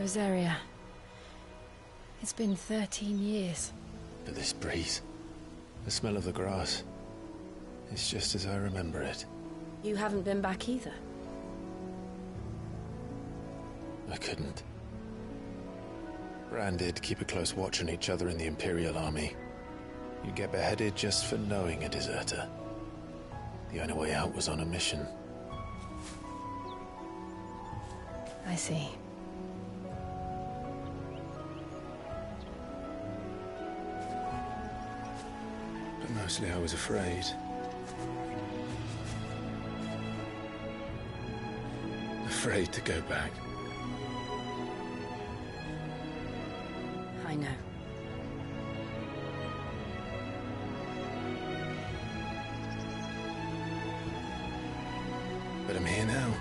Rosaria. It's been 13 years. But this breeze, the smell of the grass, it's just as I remember it. You haven't been back either? I couldn't. Bran did keep a close watch on each other in the Imperial Army. You get beheaded just for knowing a deserter. The only way out was on a mission. I see. But mostly I was afraid. Afraid to go back. I know. But I'm here now.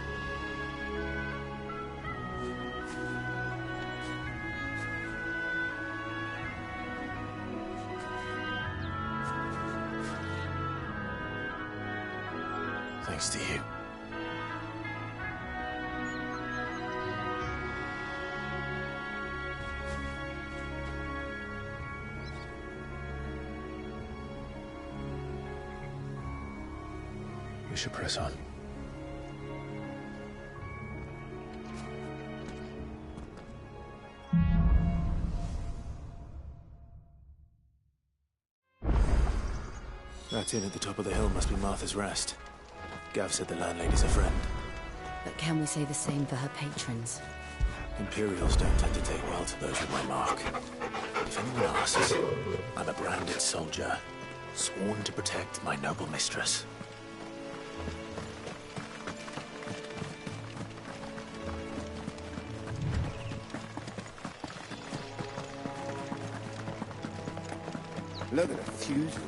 Thanks to you. We should press on. That inn at the top of the hill must be Martha's Rest. Gav said the landlady's a friend. But can we say the same for her patrons? Imperials don't tend to take well to those with my mark. If anyone asks, I'm a branded soldier, sworn to protect my noble mistress. Look at the fuse.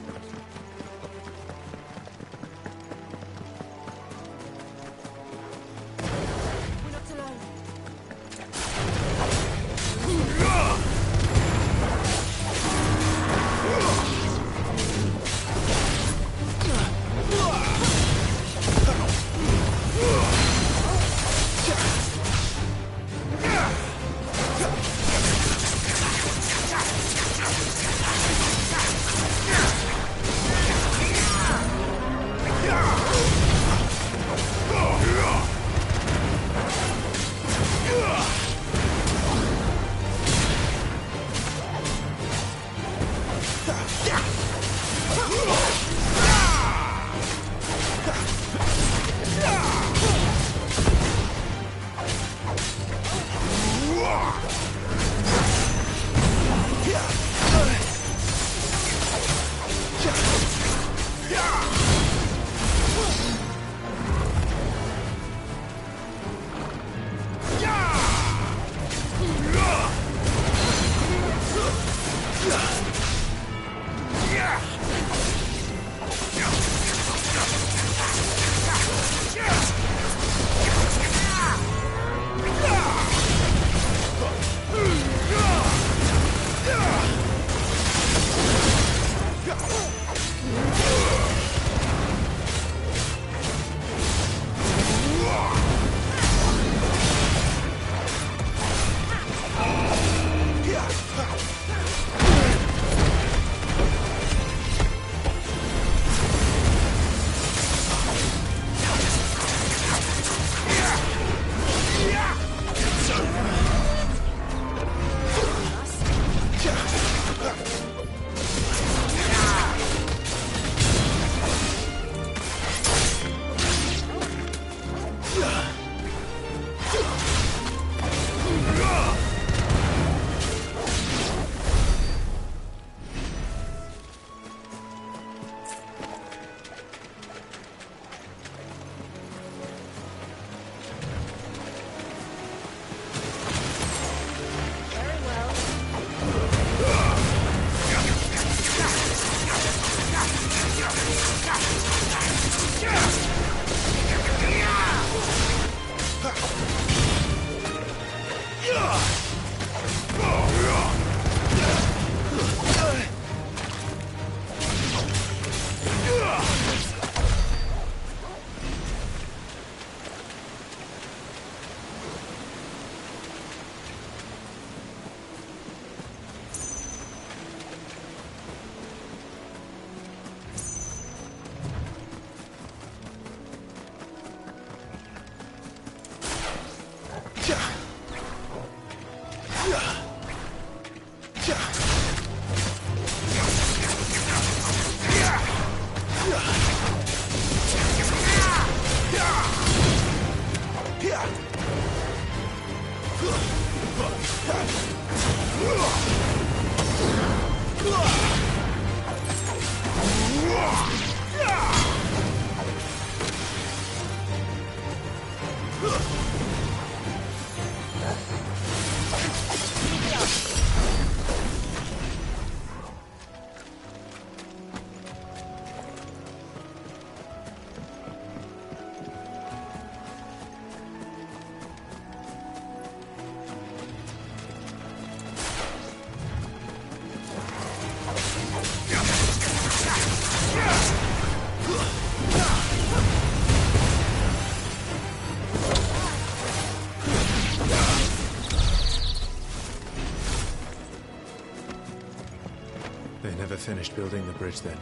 Finished building the bridge then.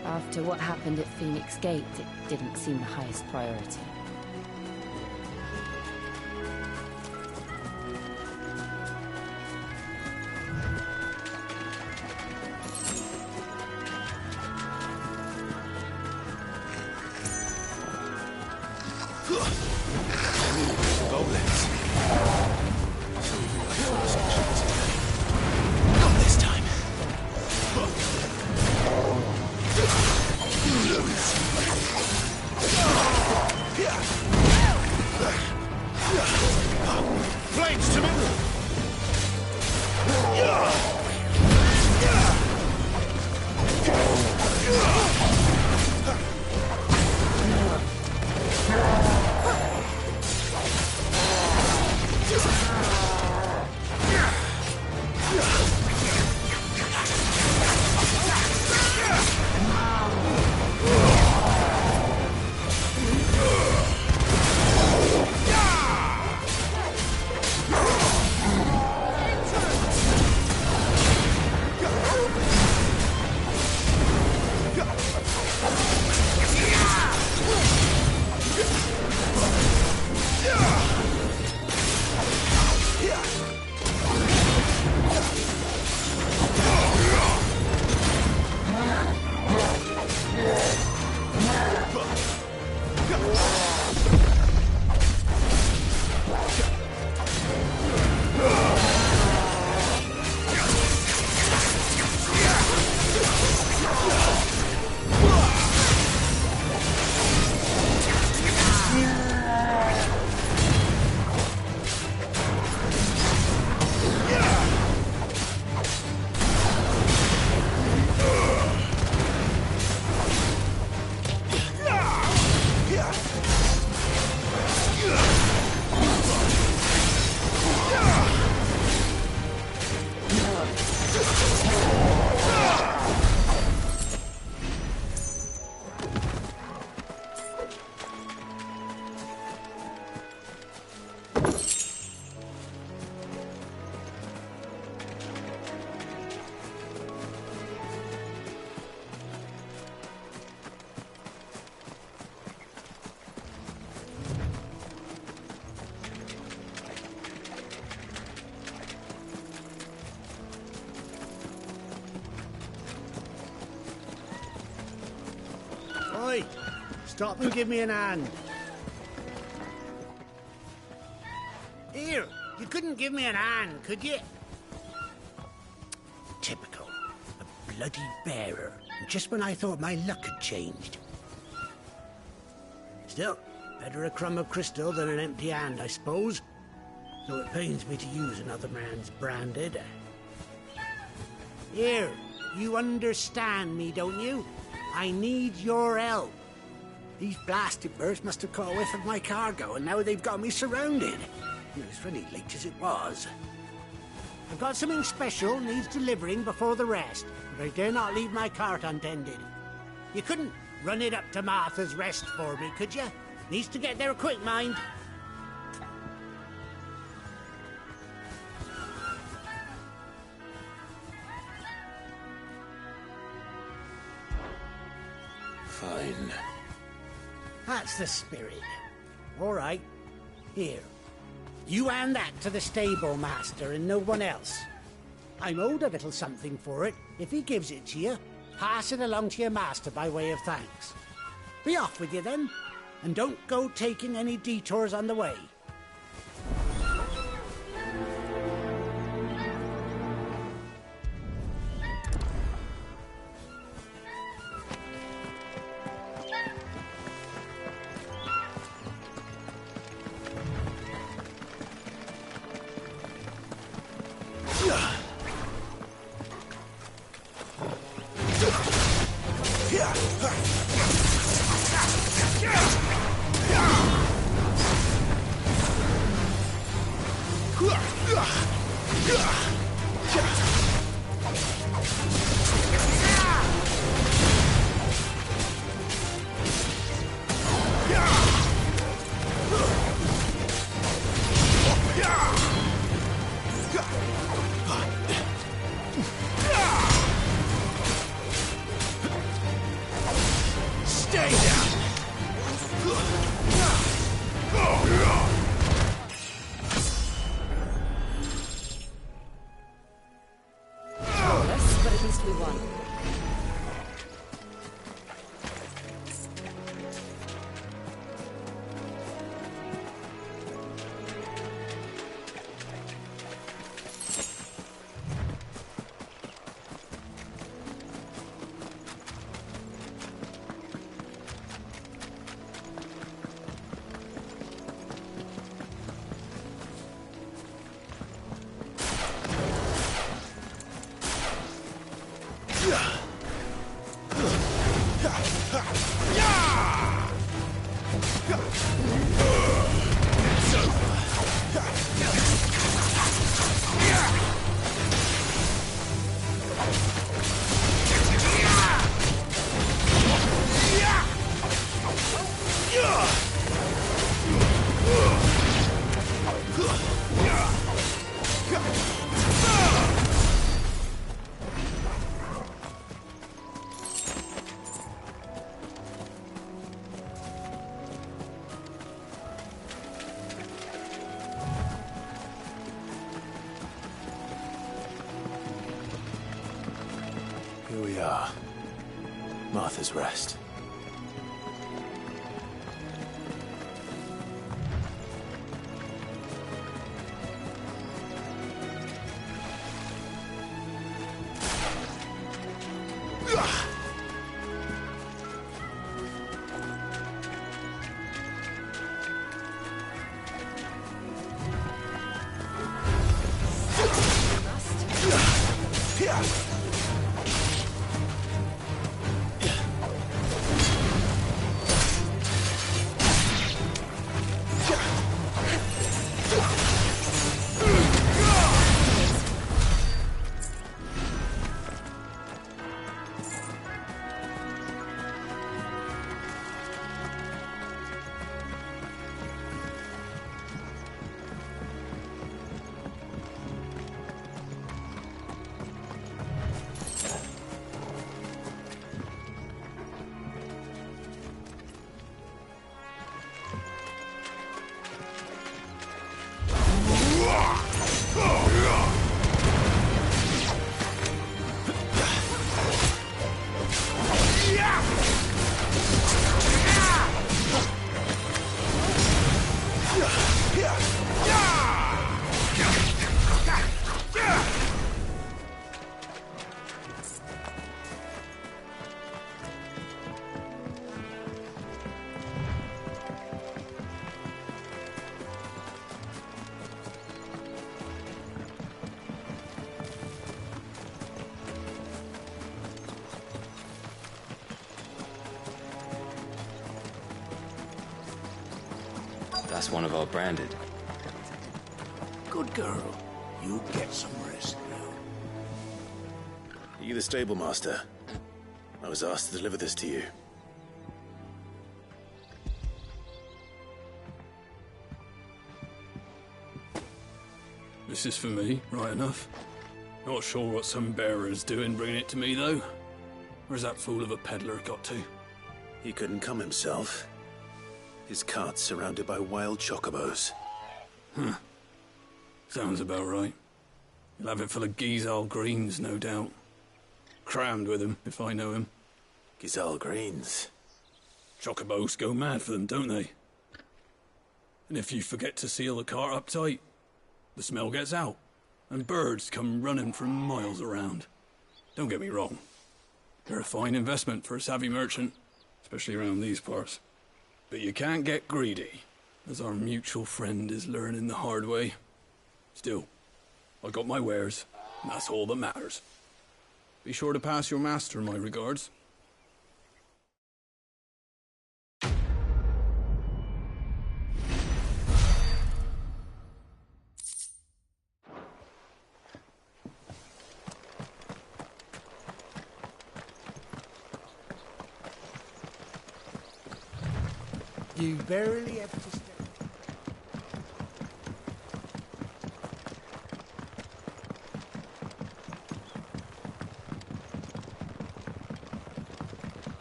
After what happened at Phoenix Gate, it didn't seem the highest priority. Goblins. Not this time. Flames to me! Oi! Stop and give me an hand. Here, you couldn't give me an hand, could you? Typical. A bloody bearer. Just when I thought my luck had changed. Still, better a crumb of crystal than an empty hand, I suppose. Though it pains me to use another man's branded. Here, you understand me, don't you? I need your help. These blasted birds must have caught a whiff of my cargo, and now they've got me surrounded. It was really late as it was. I've got something special needs delivering before the rest, but I dare not leave my cart untended. You couldn't run it up to Martha's Rest for me, could you? Needs to get there quick, mind. Fine. That's the spirit. All right. Here. You hand that to the stable master and no one else. I'm owed a little something for it. If he gives it to you, pass it along to your master by way of thanks. Be off with you then, and don't go taking any detours on the way. Here we are. Martha's Rest. That's one of our branded. Good girl. You get some rest now. Are you the stable master? I was asked to deliver this to you. This is for me, right enough. Not sure what some bearer's doing bringing it to me, though. Where's that fool of a peddler got to? He couldn't come himself. His cart's surrounded by wild chocobos. Huh. Sounds about right. He'll have it full of Gizal greens, no doubt. Crammed with him, if I know him. Gizal greens. Chocobos go mad for them, don't they? And if you forget to seal the cart up tight, the smell gets out, and birds come running from miles around. Don't get me wrong. They're a fine investment for a savvy merchant, especially around these parts. But you can't get greedy, as our mutual friend is learning the hard way. Still, I got my wares, and that's all that matters. Be sure to pass your master my regards. You barely have to step.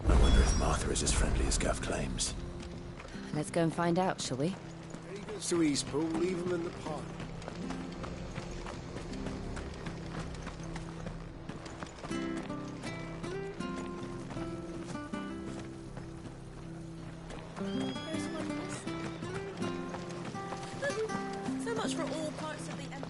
I wonder if Martha is as friendly as Gav claims. Let's go and find out, shall we? When he goes to Eastpool, leave him in the pond. So much for all parts of the Empire.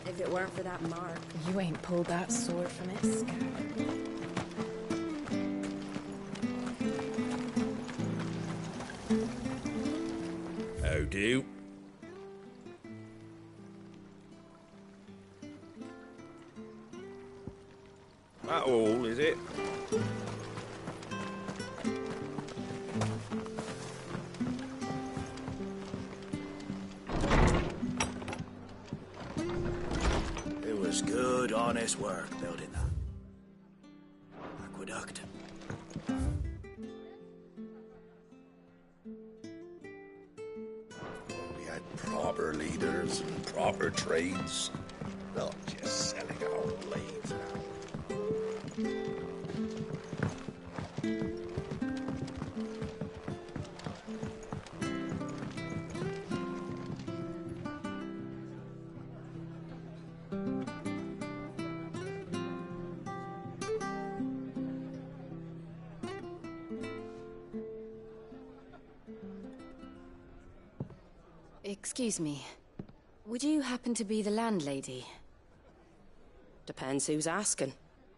If it weren't for that mark. You ain't pulled that sword from its scabbard. How do? That all, is it? It was good, honest work building that aqueduct. We had proper leaders and proper trades. Not just selling our blades now. Excuse me. Would you happen to be the landlady? Depends who's asking,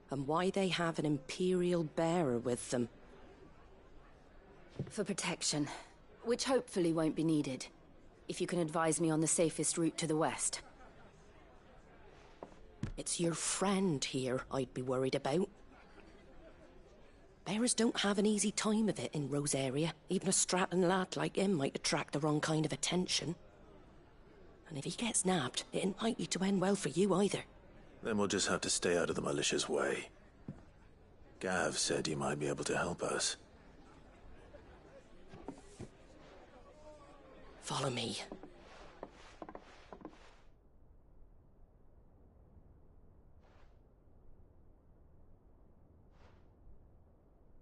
and why they have an Imperial bearer with them. For protection, which hopefully won't be needed. If you can advise me on the safest route to the west. It's your friend here I'd be worried about. Bearers don't have an easy time of it in Rosaria. Even a Stratton lad like him might attract the wrong kind of attention. And if he gets nabbed, it ain't likely to end well for you either. Then we'll just have to stay out of the malicious way. Gav said you might be able to help us. Follow me.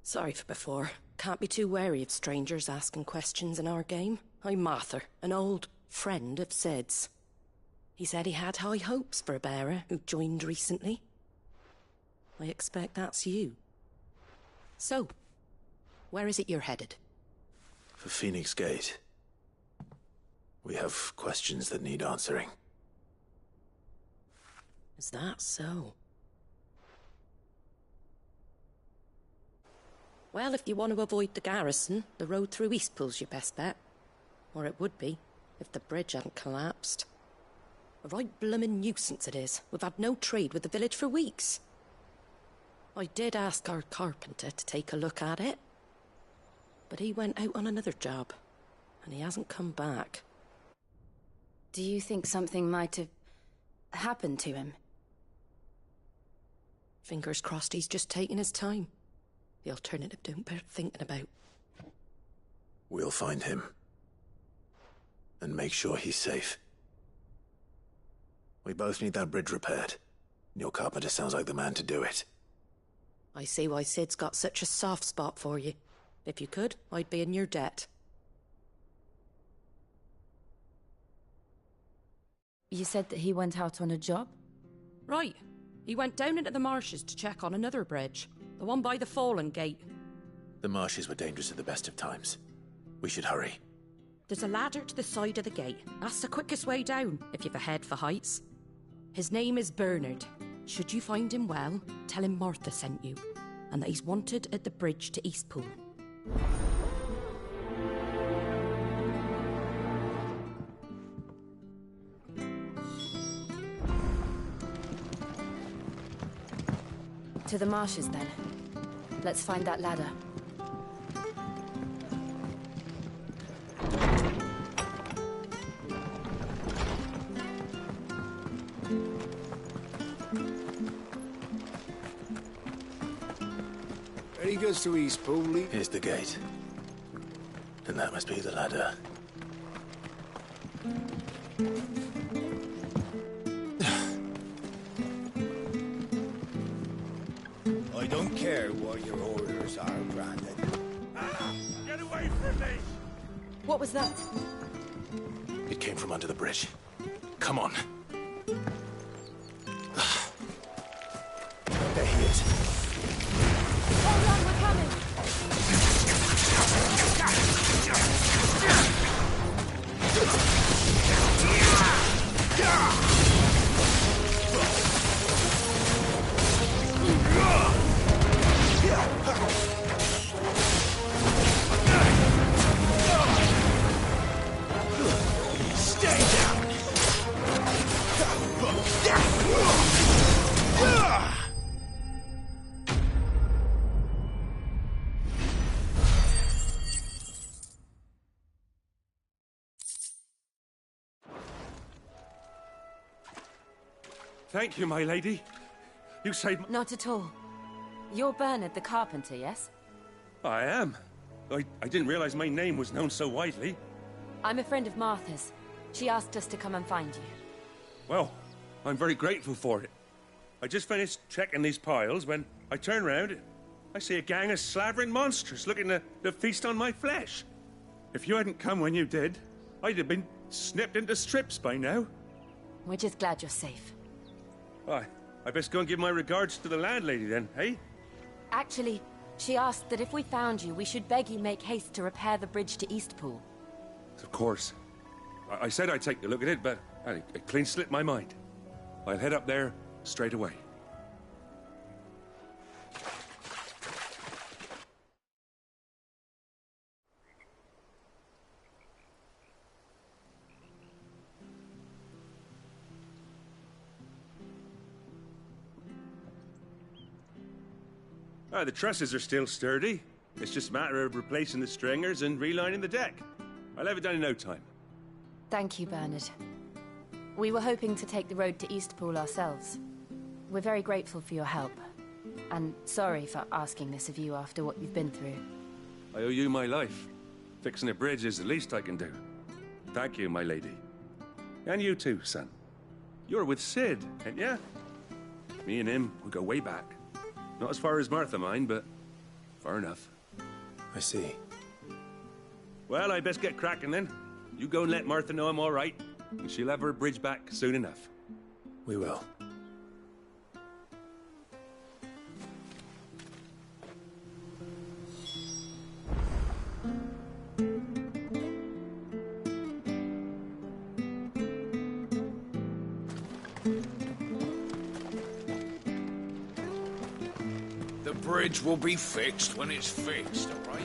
Sorry for before. Can't be too wary of strangers asking questions in our game. I'm Martha, an old friend of Sid's. He said he had high hopes for a bearer who joined recently. I expect that's you. So, where is it you're headed? For Phoenix Gate. We have questions that need answering. Is that so? Well, if you want to avoid the garrison, the road through Eastpool's your best bet. Or it would be, if the bridge hadn't collapsed. A right bloomin' nuisance it is. We've had no trade with the village for weeks. I did ask our carpenter to take a look at it. But he went out on another job, and he hasn't come back. Do you think something might have happened to him? Fingers crossed he's just taking his time. The alternative don't bear thinking about. We'll find him. And make sure he's safe. We both need that bridge repaired. Your carpenter sounds like the man to do it. I see why Sid's got such a soft spot for you. If you could, I'd be in your debt. You said that he went out on a job? Right. He went down into the marshes to check on another bridge. The one by the Fallen Gate. The marshes were dangerous at the best of times. We should hurry. There's a ladder to the side of the gate. That's the quickest way down, if you've a head for heights. His name is Bernard. Should you find him well, tell him Martha sent you, and that he's wanted at the bridge to Eastpool. To the marshes, then. Let's find that ladder. And he goes to Eastpool. Here's the gate. And that must be the ladder. I don't care what your orders are, Brandon. Get away from me! What was that? It came from under the bridge. Come on. There he is. Hold on, we're coming! Stay down! Thank you, my lady. You saved my... Not at all. You're Bernard the carpenter, yes? I am. I didn't realize my name was known so widely. I'm a friend of Martha's. She asked us to come and find you. Well, I'm very grateful for it. I just finished checking these piles when I turn round. I see a gang of slavering monsters looking to feast on my flesh. If you hadn't come when you did, I'd have been snipped into strips by now. We're just glad you're safe. I best go and give my regards to the landlady then, hey? Actually, she asked that if we found you, we should beg you make haste to repair the bridge to Eastpool. Of course. I said I'd take a look at it, but it clean slipped my mind. I'll head up there straight away. The trusses are still sturdy. It's just a matter of replacing the stringers and relining the deck. I'll have it done in no time. Thank you, Bernard. We were hoping to take the road to Eastpool ourselves. We're very grateful for your help. And sorry for asking this of you after what you've been through. I owe you my life. Fixing a bridge is the least I can do. Thank you, my lady. And you too, son. You're with Sid, ain't ya? Me and him, we go way back. Not as far as Martha, mind, but far enough. I see. Well, I best get cracking then. You go and let Martha know I'm all right, and she'll have her bridge back soon enough. We will. The bridge will be fixed when it's fixed, all right?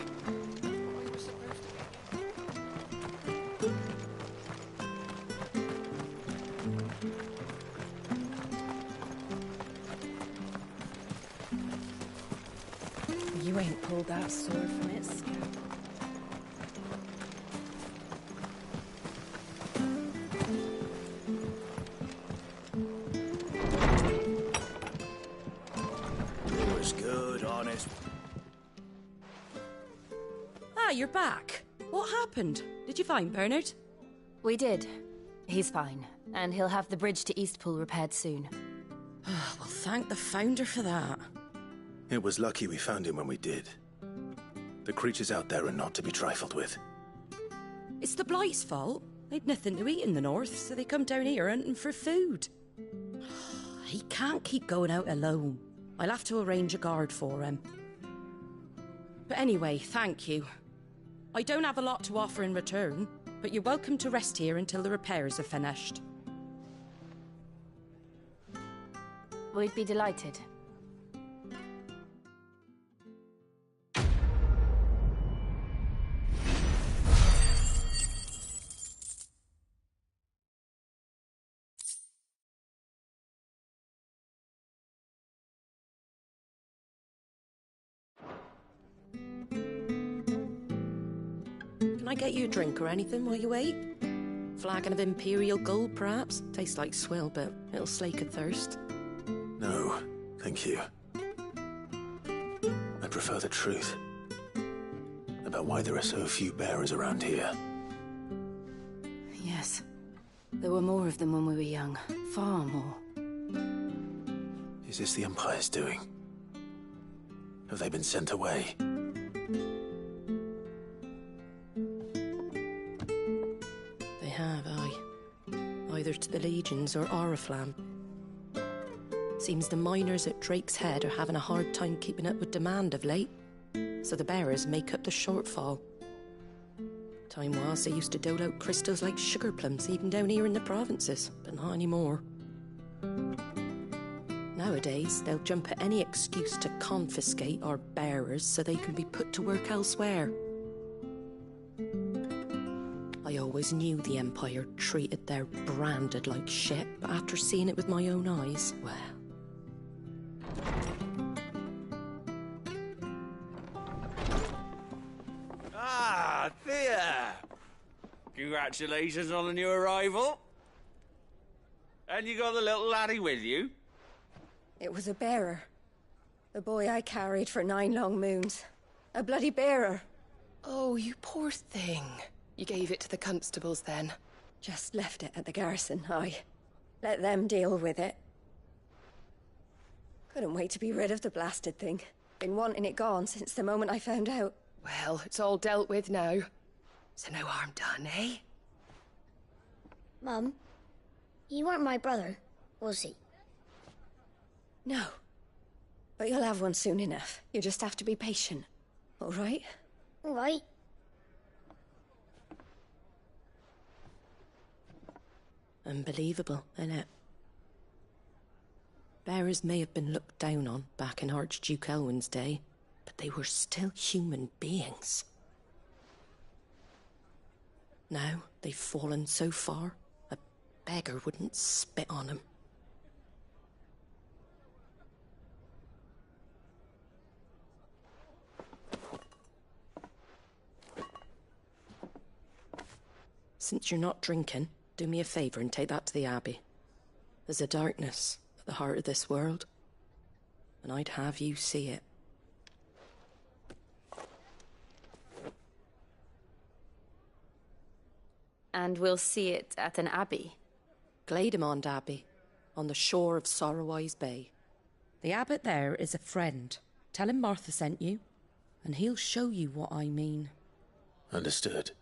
You ain't pulled that sword from its scabbard. you're back. What happened? Did you find Bernard? We did. He's fine, and he'll have the bridge to Eastpool repaired soon. Well, thank the Founder for that. It was lucky we found him when we did. The creatures out there are not to be trifled with. It's the Blight's fault. They'd nothing to eat in the north, so they come down here hunting for food. He can't keep going out alone. I'll have to arrange a guard for him. But anyway, thank you. I don't have a lot to offer in return, but you're welcome to rest here until the repairs are finished. We'd be delighted. Can I get you a drink or anything while you wait? Flagon of Imperial Gold, perhaps? Tastes like swill, but it'll slake a thirst. No, thank you. I prefer the truth. About why there are so few bearers around here. Yes. There were more of them when we were young. Far more. Is this the Empire's doing? Have they been sent away? They have, aye. Either to the Legions or Oriflamme. Seems the miners at Drake's Head are having a hard time keeping up with demand of late, so the bearers make up the shortfall. Time was they used to dole out crystals like sugar plums even down here in the provinces, but not anymore. Nowadays, they'll jump at any excuse to confiscate our bearers so they can be put to work elsewhere. I always knew the Empire treated their branded like shit, but after seeing it with my own eyes, well... Ah, Thea! Congratulations on the new arrival. And you got the little laddie with you? It was a bearer. The boy I carried for 9 long moons. A bloody bearer. Oh, you poor thing. You gave it to the constables then? Just left it at the garrison, aye. Let them deal with it. Couldn't wait to be rid of the blasted thing. Been wanting it gone since the moment I found out. Well, it's all dealt with now. So no harm done, eh? Mum, you weren't my brother, was he? No. But you'll have one soon enough. You just have to be patient. All right? All right. Unbelievable, innit? Bearers may have been looked down on back in Archduke Elwin's day, but they were still human beings. Now they've fallen so far, a beggar wouldn't spit on them. Since you're not drinking, do me a favour and take that to the Abbey. There's a darkness at the heart of this world, and I'd have you see it. And we'll see it at an abbey? Glademond Abbey, on the shore of Sorrowwise Bay. The abbot there is a friend. Tell him Martha sent you, and he'll show you what I mean. Understood.